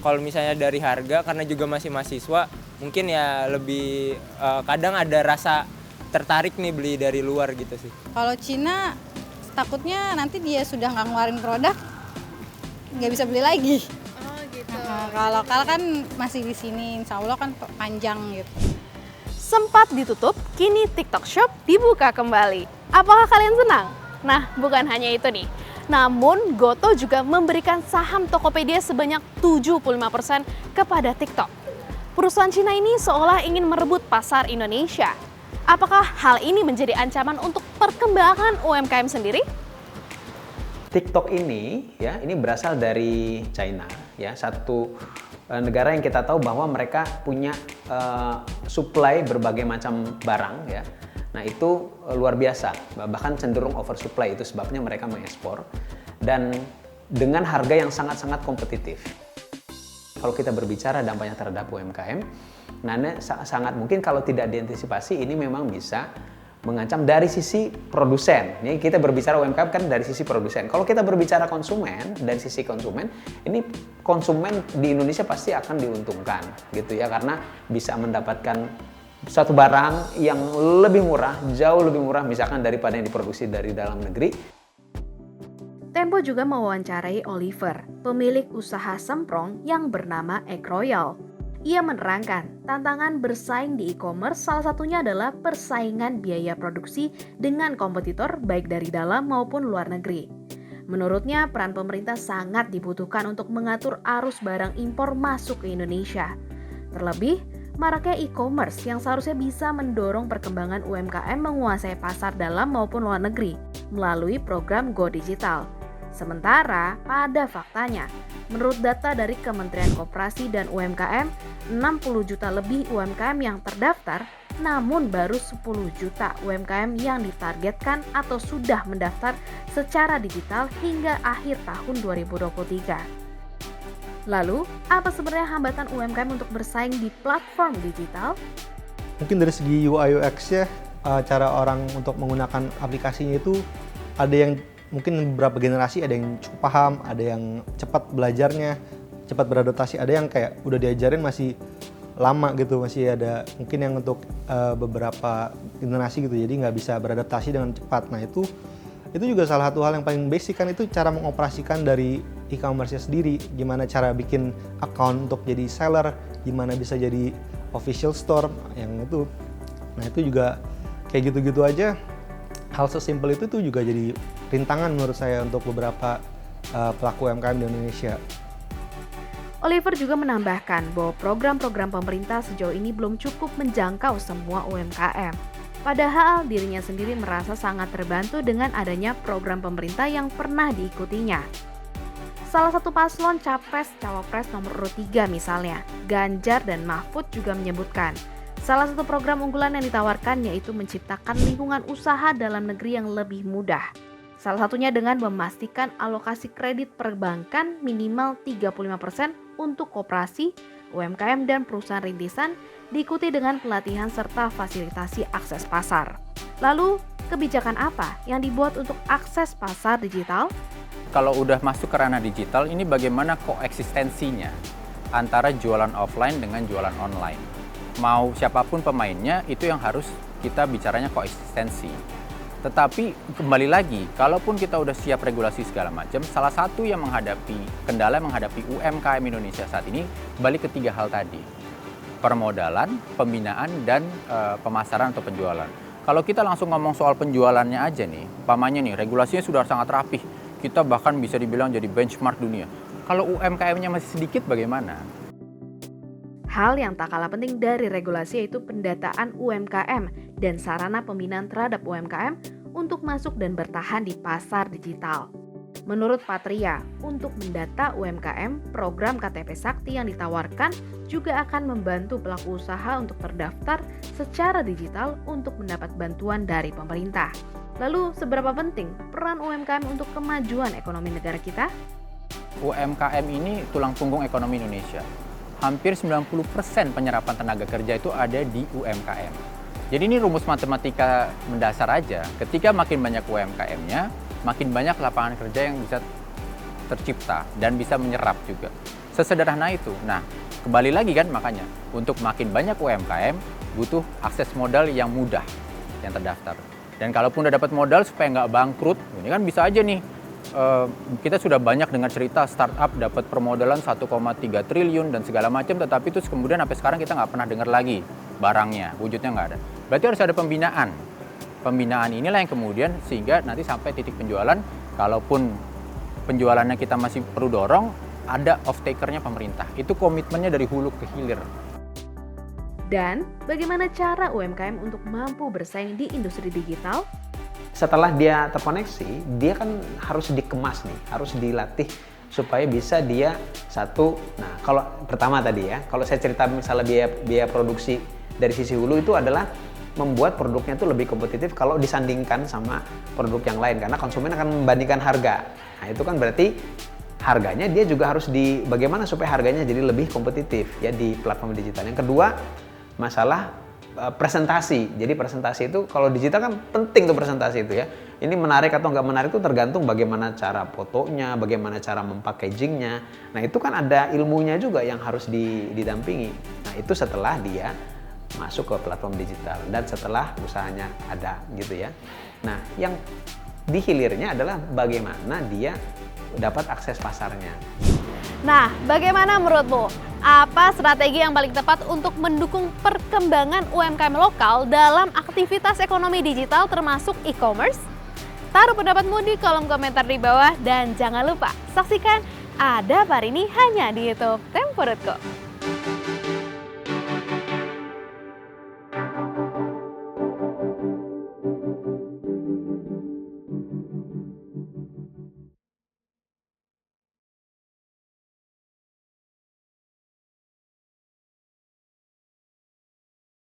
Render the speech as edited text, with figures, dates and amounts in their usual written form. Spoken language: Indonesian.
Kalau misalnya dari harga, karena juga masih mahasiswa, mungkin ya lebih kadang ada rasa tertarik nih beli dari luar gitu sih. Kalau Cina takutnya nanti dia sudah nggak ngeluarin produk, nggak bisa beli lagi. Oh gitu. Kalau lokal kan masih di sini, insya Allah kan panjang gitu. Sempat ditutup, kini TikTok Shop dibuka kembali. Apakah kalian senang? Nah, bukan hanya itu nih. Namun, Goto juga memberikan saham Tokopedia sebanyak 75% kepada TikTok. Perusahaan Cina ini seolah ingin merebut pasar Indonesia. Apakah hal ini menjadi ancaman untuk perkembangan UMKM sendiri? TikTok ini berasal dari China, ya, satu negara yang kita tahu bahwa mereka punya supply berbagai macam barang, ya. Nah itu luar biasa, bahkan cenderung oversupply, itu sebabnya mereka mengekspor dan dengan harga yang sangat-sangat kompetitif. Kalau kita berbicara dampaknya terhadap UMKM, nah sangat mungkin kalau tidak diantisipasi ini memang bisa mengancam dari sisi produsen. Ini kita berbicara UMKM kan dari sisi produsen. Kalau kita berbicara konsumen, dari sisi konsumen, ini konsumen di Indonesia pasti akan diuntungkan gitu ya, karena bisa mendapatkan satu barang yang lebih murah, jauh lebih murah misalkan daripada yang diproduksi dari dalam negeri. Tempo juga mewawancarai Oliver, pemilik usaha semprong yang bernama Egg Royal. Ia menerangkan, tantangan bersaing di e-commerce salah satunya adalah persaingan biaya produksi dengan kompetitor baik dari dalam maupun luar negeri. Menurutnya, peran pemerintah sangat dibutuhkan untuk mengatur arus barang impor masuk ke Indonesia. Terlebih, maraknya e-commerce yang seharusnya bisa mendorong perkembangan UMKM menguasai pasar dalam maupun luar negeri melalui program Go Digital. Sementara pada faktanya, menurut data dari Kementerian Koperasi dan UMKM, 60 juta lebih UMKM yang terdaftar, namun baru 10 juta UMKM yang ditargetkan atau sudah mendaftar secara digital hingga akhir tahun 2023. Lalu, apa sebenarnya hambatan UMKM untuk bersaing di platform digital? Mungkin dari segi UI UX-nya, cara orang untuk menggunakan aplikasinya itu ada yang mungkin beberapa generasi, ada yang cukup paham, ada yang cepat belajarnya, cepat beradaptasi, ada yang kayak udah diajarin masih lama gitu, masih ada mungkin yang untuk beberapa generasi gitu, jadi nggak bisa beradaptasi dengan cepat. Nah itu juga salah satu hal yang paling basic kan, itu cara mengoperasikan dari e-commerce-nya sendiri, gimana cara bikin account untuk jadi seller, gimana bisa jadi official store yang itu. Nah itu juga kayak gitu-gitu aja, hal sesimpel itu tuh juga jadi rintangan menurut saya untuk beberapa pelaku UMKM di Indonesia. Oliver juga menambahkan bahwa program-program pemerintah sejauh ini belum cukup menjangkau semua UMKM. Padahal dirinya sendiri merasa sangat terbantu dengan adanya program pemerintah yang pernah diikutinya. Salah satu paslon Capres-Cawapres nomor urut 3 misalnya, Ganjar dan Mahfud juga menyebutkan, salah satu program unggulan yang ditawarkan yaitu menciptakan lingkungan usaha dalam negeri yang lebih mudah. Salah satunya dengan memastikan alokasi kredit perbankan minimal 35% untuk koperasi, UMKM dan perusahaan rintisan, diikuti dengan pelatihan serta fasilitasi akses pasar. Lalu, kebijakan apa yang dibuat untuk akses pasar digital? Kalau udah masuk ke ranah digital, ini bagaimana koeksistensinya antara jualan offline dengan jualan online. Mau siapapun pemainnya, itu yang harus kita bicaranya koeksistensi. Tetapi kembali lagi, kalaupun kita udah siap regulasi segala macam, salah satu yang kendala menghadapi UMKM Indonesia saat ini, balik ke 3 hal tadi. Permodalan, pembinaan, dan pemasaran atau penjualan. Kalau kita langsung ngomong soal penjualannya aja nih, umpamanya nih, regulasinya sudah sangat rapih. Kita bahkan bisa dibilang jadi benchmark dunia. Kalau UMKM-nya masih sedikit bagaimana? Hal yang tak kalah penting dari regulasi yaitu pendataan UMKM dan sarana pembinaan terhadap UMKM untuk masuk dan bertahan di pasar digital. Menurut Patria, untuk mendata UMKM, program KTP Sakti yang ditawarkan juga akan membantu pelaku usaha untuk terdaftar secara digital untuk mendapat bantuan dari pemerintah. Lalu, seberapa penting peran UMKM untuk kemajuan ekonomi negara kita? UMKM ini tulang punggung ekonomi Indonesia. Hampir 90% penyerapan tenaga kerja itu ada di UMKM. Jadi ini rumus matematika mendasar aja. Ketika makin banyak UMKM-nya, makin banyak lapangan kerja yang bisa tercipta dan bisa menyerap juga. Sesederhana itu. Nah, kembali lagi kan makanya untuk makin banyak UMKM butuh akses modal yang mudah yang terdaftar. Dan kalaupun udah dapat modal supaya nggak bangkrut, ini kan bisa aja nih. Kita sudah banyak dengar cerita startup dapat permodalan 1,3 triliun dan segala macam, tetapi itu kemudian sampai sekarang kita nggak pernah dengar lagi barangnya, wujudnya nggak ada. Berarti harus ada pembinaan. Pembinaan inilah yang kemudian sehingga nanti sampai titik penjualan, kalaupun penjualannya kita masih perlu dorong, ada off-taker-nya pemerintah. Itu komitmennya dari hulu ke hilir. Dan bagaimana cara UMKM untuk mampu bersaing di industri digital? Setelah dia terkoneksi, dia kan harus dikemas nih, harus dilatih supaya bisa dia satu. Nah, kalau pertama tadi ya, kalau saya cerita misalnya biaya produksi dari sisi hulu itu adalah membuat produknya itu lebih kompetitif kalau disandingkan sama produk yang lain, karena konsumen akan membandingkan harga. Nah, itu kan berarti harganya dia juga harus bagaimana supaya harganya jadi lebih kompetitif ya di platform digital. Yang kedua, masalah presentasi. Jadi presentasi itu kalau digital kan penting tuh presentasi itu ya. Ini menarik atau nggak menarik itu tergantung bagaimana cara fotonya, bagaimana cara mempackagingnya. Nah, itu kan ada ilmunya juga yang harus didampingi. Nah, itu setelah dia masuk ke platform digital dan setelah usahanya ada gitu ya. Nah, yang di hilirnya adalah bagaimana dia dapat akses pasarnya. Nah, bagaimana menurutmu? Apa strategi yang paling tepat untuk mendukung perkembangan UMKM lokal dalam aktivitas ekonomi digital termasuk e-commerce? Taruh pendapatmu di kolom komentar di bawah dan jangan lupa saksikan Ada Apa Hari Ini hanya di YouTube Tempo.co.